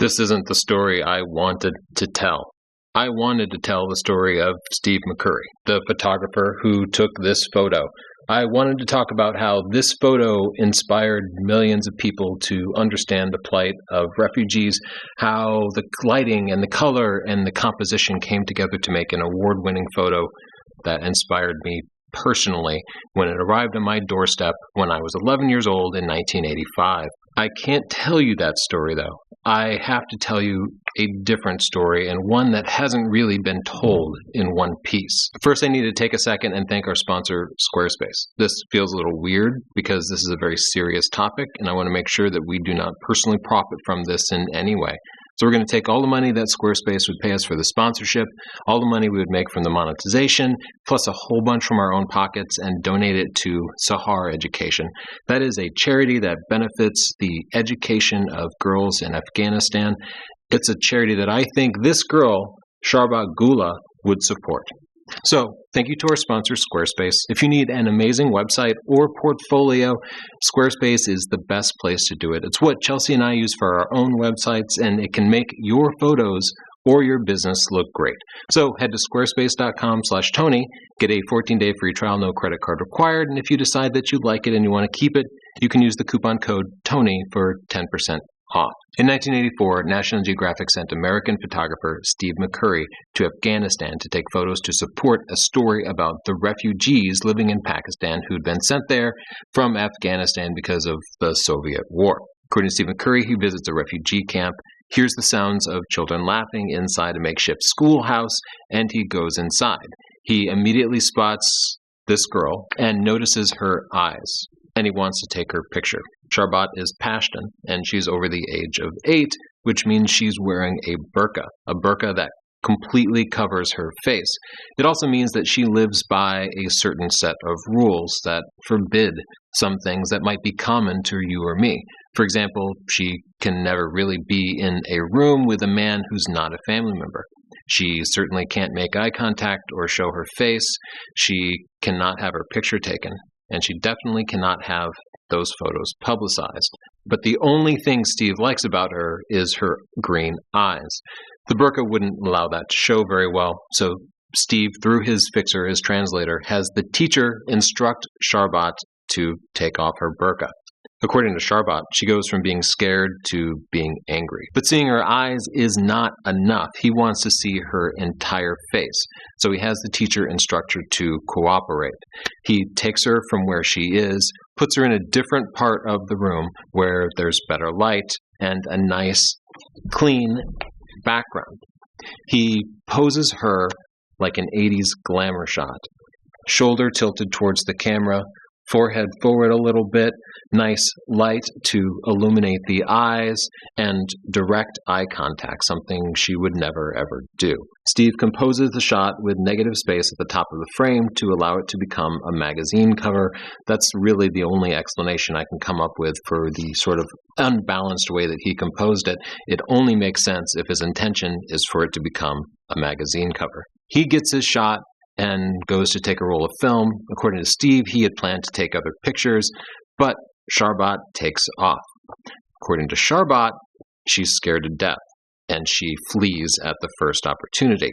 This isn't the story I wanted to tell. I wanted to tell the story of Steve McCurry, the photographer who took this photo. I wanted to talk about how this photo inspired millions of people to understand the plight of refugees, how the lighting and the color and the composition came together to make an award-winning photo that inspired me personally when it arrived on my doorstep when I was 11 years old in 1985. I can't tell you that story, though. I have to tell you a different story, and one that hasn't really been told in one piece. First, I need to take a second and thank our sponsor, Squarespace. This feels a little weird because this is a very serious topic, and I want to make sure that we do not personally profit from this in any way. So we're going to take all the money that Squarespace would pay us for the sponsorship, all the money we would make from the monetization, plus a whole bunch from our own pockets, and donate it to Sahar Education. That is a charity that benefits the education of girls in Afghanistan. It's a charity that I think this girl, Sharbat Gula, would support. So, thank you to our sponsor, Squarespace. If you need an amazing website or portfolio, Squarespace is the best place to do it. It's what Chelsea and I use for our own websites, and it can make your photos or your business look great. So, head to squarespace.com/Tony, get a 14-day free trial, no credit card required, and if you decide that you like it and you want to keep it, you can use the coupon code TONY for 10% off. In 1984, National Geographic sent American photographer Steve McCurry to Afghanistan to take photos to support a story about the refugees living in Pakistan who'd been sent there from Afghanistan because of the Soviet war. According to Steve McCurry, he visits a refugee camp, hears the sounds of children laughing inside a makeshift schoolhouse, and he goes inside. He immediately spots this girl and notices her eyes, and he wants to take her picture. Sharbat is Pashtun, and she's over the age of 8, which means she's wearing a burqa that completely covers her face. It also means that she lives by a certain set of rules that forbid some things that might be common to you or me. For example, she can never really be in a room with a man who's not a family member. She certainly can't make eye contact or show her face. She cannot have her picture taken, and she definitely cannot have those photos publicized. But the only thing Steve likes about her is her green eyes. The burqa wouldn't allow that to show very well, so Steve, through his fixer, his translator, has the teacher instruct Sharbat to take off her burqa. According to Sharbat, she goes from being scared to being angry. But seeing her eyes is not enough. He wants to see her entire face. So he has the teacher instruct her to cooperate. He takes her from where she is, puts her in a different part of the room where there's better light and a nice, clean background. He poses her like an 80s glamour shot. Shoulder tilted towards the camera, forehead forward a little bit, nice light to illuminate the eyes, and direct eye contact, something she would never ever do. Steve composes the shot with negative space at the top of the frame to allow it to become a magazine cover. That's really the only explanation I can come up with for the sort of unbalanced way that he composed it. It only makes sense if his intention is for it to become a magazine cover. He gets his shot and goes to take a roll of film. According to Steve, he had planned to take other pictures, but Sharbat takes off. According to Sharbat, she's scared to death, and she flees at the first opportunity.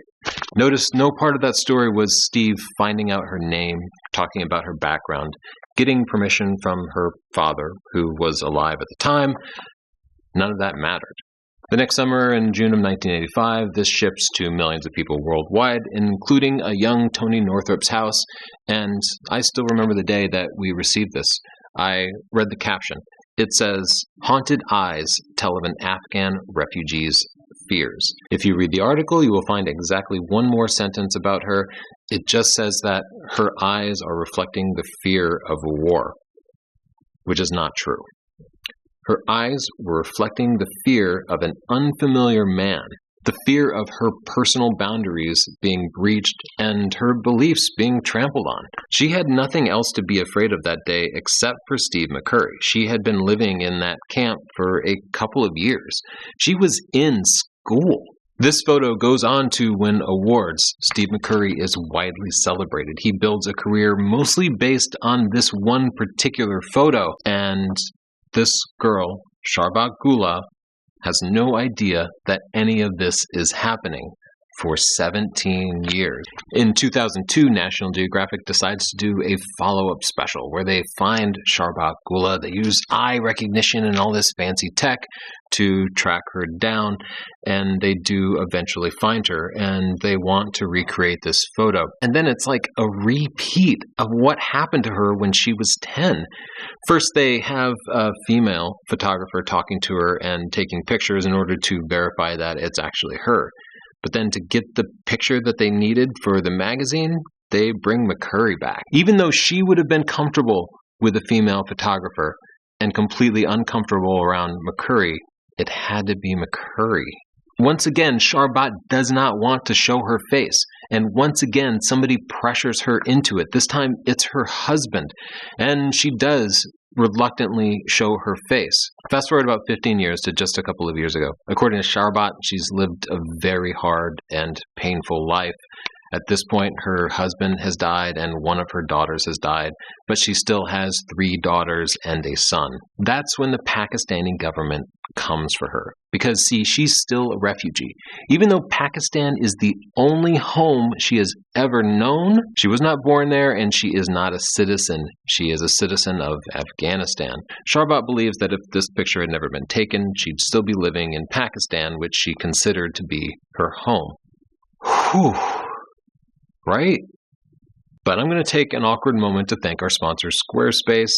Notice no part of that story was Steve finding out her name, talking about her background, getting permission from her father, who was alive at the time. None of that mattered. The next summer, in June of 1985, this ships to millions of people worldwide, including a young Tony Northrup's house, and I still remember the day that we received this. I read the caption. It says, "Haunted eyes tell of an Afghan refugee's fears." If you read the article, you will find exactly one more sentence about her. It just says that her eyes are reflecting the fear of war, which is not true. Her eyes were reflecting the fear of an unfamiliar man, the fear of her personal boundaries being breached and her beliefs being trampled on. She had nothing else to be afraid of that day except for Steve McCurry. She had been living in that camp for a couple of years. She was in school. This photo goes on to win awards. Steve McCurry is widely celebrated. He builds a career mostly based on this one particular photo, and this girl, Sharbat Gula, has no idea that any of this is happening for 17 years. In 2002, National Geographic decides to do a follow-up special where they find Sharbat Gula. They use eye recognition and all this fancy tech to track her down, and they do eventually find her, and they want to recreate this photo. And then it's like a repeat of what happened to her when she was 10. First, they have a female photographer talking to her and taking pictures in order to verify that it's actually her. But then to get the picture that they needed for the magazine, they bring McCurry back. Even though she would have been comfortable with a female photographer and completely uncomfortable around McCurry, it had to be McCurry. Once again, Sharbat does not want to show her face. And once again, somebody pressures her into it. This time, it's her husband. And she does reluctantly show her face. Fast forward about 15 years to just a couple of years ago. According to Sharbat, she's lived a very hard and painful life. At this point, her husband has died and one of her daughters has died, but she still has 3 daughters and a son. That's when the Pakistani government comes for her. Because, see, she's still a refugee. Even though Pakistan is the only home she has ever known, she was not born there and she is not a citizen. She is a citizen of Afghanistan. Sharbat believes that if this picture had never been taken, she'd still be living in Pakistan, which she considered to be her home. Whew. Right? But I'm going to take an awkward moment to thank our sponsor, Squarespace.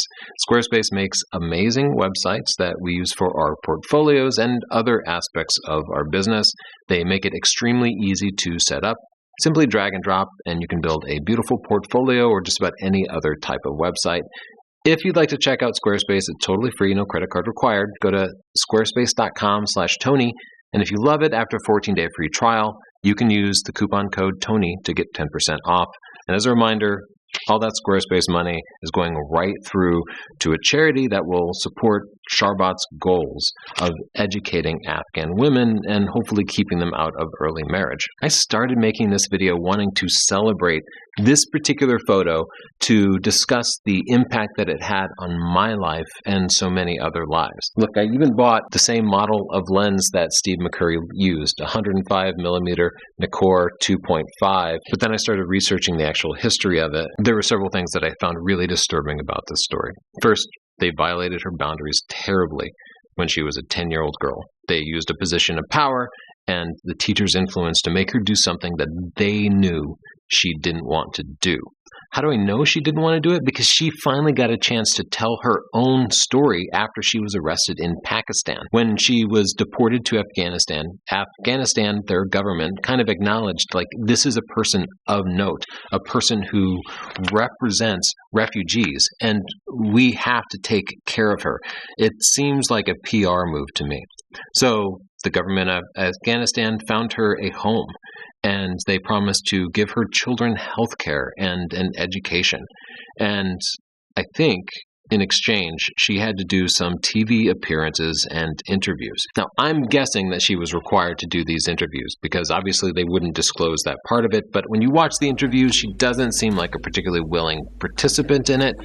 Squarespace makes amazing websites that we use for our portfolios and other aspects of our business. They make it extremely easy to set up. Simply drag and drop, and you can build a beautiful portfolio or just about any other type of website. If you'd like to check out Squarespace, it's totally free, no credit card required. Go to squarespace.com/Tony, and if you love it, after a 14-day free trial, you can use the coupon code TONY to get 10% off. And as a reminder, all that Squarespace money is going right through to a charity that will support Sharbat's goals of educating Afghan women and hopefully keeping them out of early marriage. I started making this video wanting to celebrate this particular photo to discuss the impact that it had on my life and so many other lives. Look, I even bought the same model of lens that Steve McCurry used, 105mm Nikkor 2.5, but then I started researching the actual history of it. There were several things that I found really disturbing about this story. First, they violated her boundaries terribly when she was a 10-year-old girl. They used a position of power and the teacher's influence to make her do something that they knew she didn't want to do. How do I know she didn't want to do it? Because she finally got a chance to tell her own story after she was arrested in Pakistan. When she was deported to Afghanistan, their government kind of acknowledged, like, this is a person of note, a person who represents refugees, and we have to take care of her. It seems like a PR move to me. So the government of Afghanistan found her a home, and they promised to give her children health care and an education. And I think in exchange, she had to do some TV appearances and interviews. Now, I'm guessing that she was required to do these interviews because obviously they wouldn't disclose that part of it. But when you watch the interviews, she doesn't seem like a particularly willing participant in it.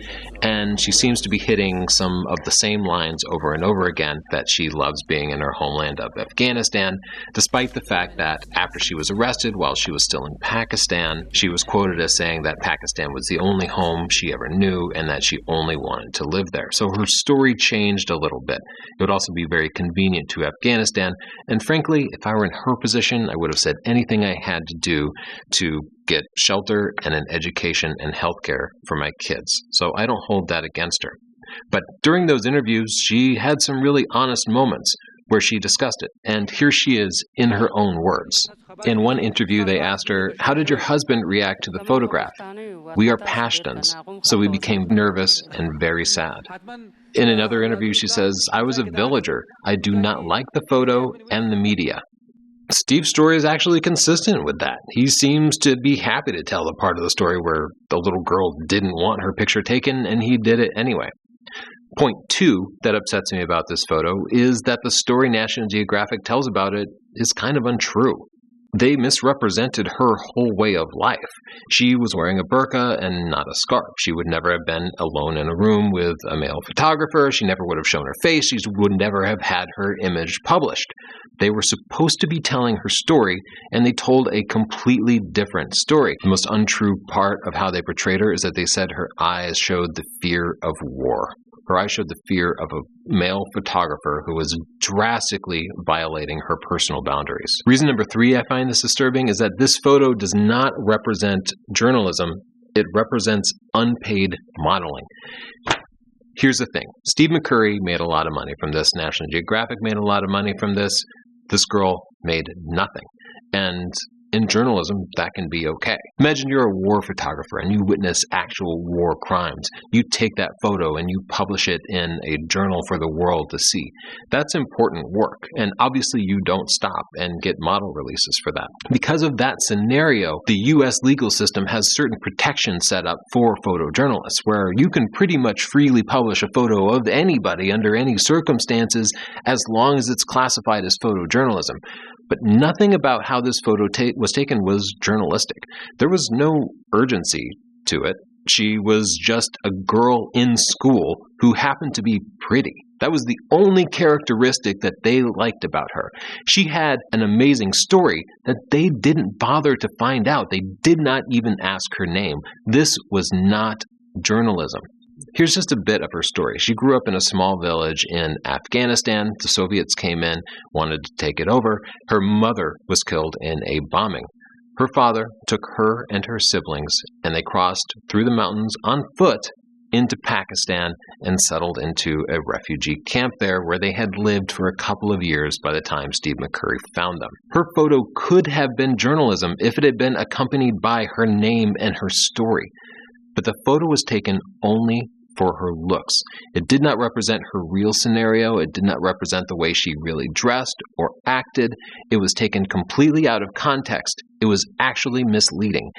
And she seems to be hitting some of the same lines over and over again, that she loves being in her homeland of Afghanistan, despite the fact that after she was arrested while she was still in Pakistan, she was quoted as saying that Pakistan was the only home she ever knew and that she only wanted to live there. So her story changed a little bit. It would also be very convenient to Afghanistan. And frankly, if I were in her position, I would have said anything I had to do to get shelter and an education and healthcare for my kids. So I don't hold that against her. But during those interviews, she had some really honest moments where she discussed it. And here she is in her own words. In one interview, they asked her, "How did your husband react to the photograph?" "We are Pashtuns, so we became nervous and very sad." In another interview, she says, "I was a villager. I do not like the photo and the media." Steve's story is actually consistent with that. He seems to be happy to tell the part of the story where the little girl didn't want her picture taken, and he did it anyway. Point 2 that upsets me about this photo is that the story National Geographic tells about it is kind of untrue. They misrepresented her whole way of life. She was wearing a burqa and not a scarf. She would never have been alone in a room with a male photographer. She never would have shown her face. She would never have had her image published. They were supposed to be telling her story, and they told a completely different story. The most untrue part of how they portrayed her is that they said her eyes showed the fear of war. Her eyes showed the fear of a male photographer who was drastically violating her personal boundaries. Reason number 3 I find this disturbing is that this photo does not represent journalism. It represents unpaid modeling. Here's the thing. Steve McCurry made a lot of money from this. National Geographic made a lot of money from this. This girl made nothing. And in journalism, that can be okay. Imagine you're a war photographer and you witness actual war crimes. You take that photo and you publish it in a journal for the world to see. That's important work. And obviously you don't stop and get model releases for that. Because of that scenario, the U.S. legal system has certain protections set up for photojournalists where you can pretty much freely publish a photo of anybody under any circumstances as long as it's classified as photojournalism. But nothing about how this photo was taken was journalistic. There was no urgency to it. She was just a girl in school who happened to be pretty. That was the only characteristic that they liked about her. She had an amazing story that they didn't bother to find out. They did not even ask her name. This was not journalism. Here's just a bit of her story. She grew up in a small village in Afghanistan. The Soviets came in, wanted to take it over. Her mother was killed in a bombing. Her father took her and her siblings, and they crossed through the mountains on foot into Pakistan and settled into a refugee camp there where they had lived for a couple of years by the time Steve McCurry found them. Her photo could have been journalism if it had been accompanied by her name and her story. But the photo was taken only for her looks. It did not represent her real scenario. It did not represent the way she really dressed or acted. It was taken completely out of context. It was actually misleading.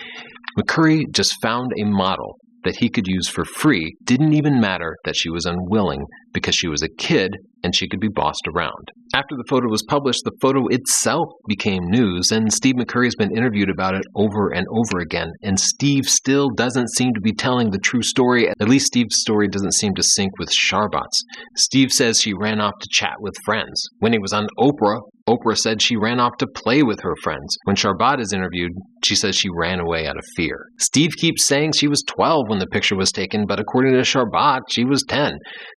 McCurry just found a model that he could use for free. Didn't even matter that she was unwilling because she was a kid and she could be bossed around. After the photo was published, the photo itself became news, and Steve McCurry has been interviewed about it over and over again, and Steve still doesn't seem to be telling the true story. At least Steve's story doesn't seem to sync with Sharbat's. Steve says she ran off to chat with friends. When he was on Oprah, Oprah said she ran off to play with her friends. When Sharbat is interviewed, she says she ran away out of fear. Steve keeps saying she was 12 when the picture was taken, but according to Sharbat, she was 10.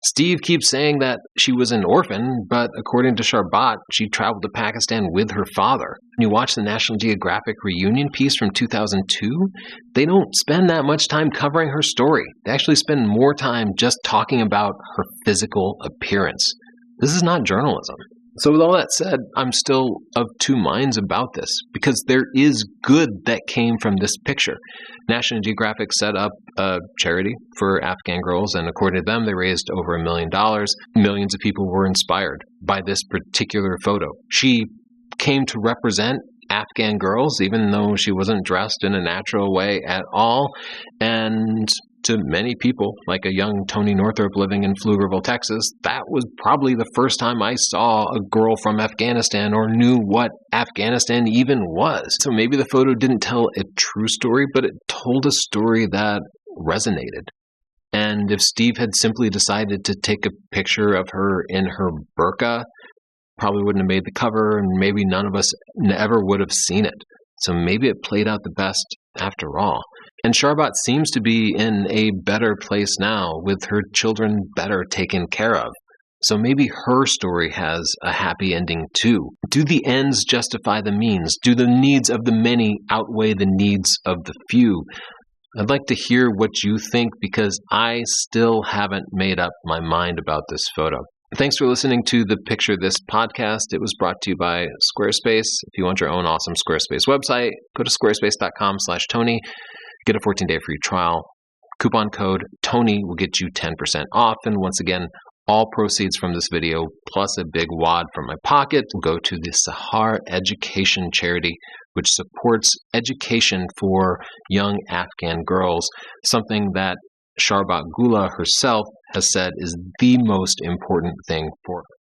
Steve keeps saying that she was an orphan, but according to Sharbat, she traveled to Pakistan with her father. When you watch the National Geographic reunion piece from 2002, they don't spend that much time covering her story. They actually spend more time just talking about her physical appearance. This is not journalism. So with all that said, I'm still of two minds about this because there is good that came from this picture. National Geographic set up a charity for Afghan girls, and according to them, they raised over $1 million. Millions of people were inspired by this particular photo. She came to represent Afghan girls, even though she wasn't dressed in a natural way at all. And to many people, like a young Tony Northrup living in Pflugerville, Texas, that was probably the first time I saw a girl from Afghanistan or knew what Afghanistan even was. So maybe the photo didn't tell a true story, but it told a story that resonated. And if Steve had simply decided to take a picture of her in her burqa, probably wouldn't have made the cover, and maybe none of us ever would have seen it. So maybe it played out the best after all. And Sharbat seems to be in a better place now with her children better taken care of. So maybe her story has a happy ending too. Do the ends justify the means? Do the needs of the many outweigh the needs of the few? I'd like to hear what you think because I still haven't made up my mind about this photo. Thanks for listening to the Picture This podcast. It was brought to you by Squarespace. If you want your own awesome Squarespace website, go to squarespace.com/Tony. Get a 14-day free trial. Coupon code TONY will get you 10% off. And once again, all proceeds from this video, plus a big wad from my pocket, go to the Sahar Education Charity, which supports education for young Afghan girls, something that Sharbat Gula herself has said is the most important thing for her.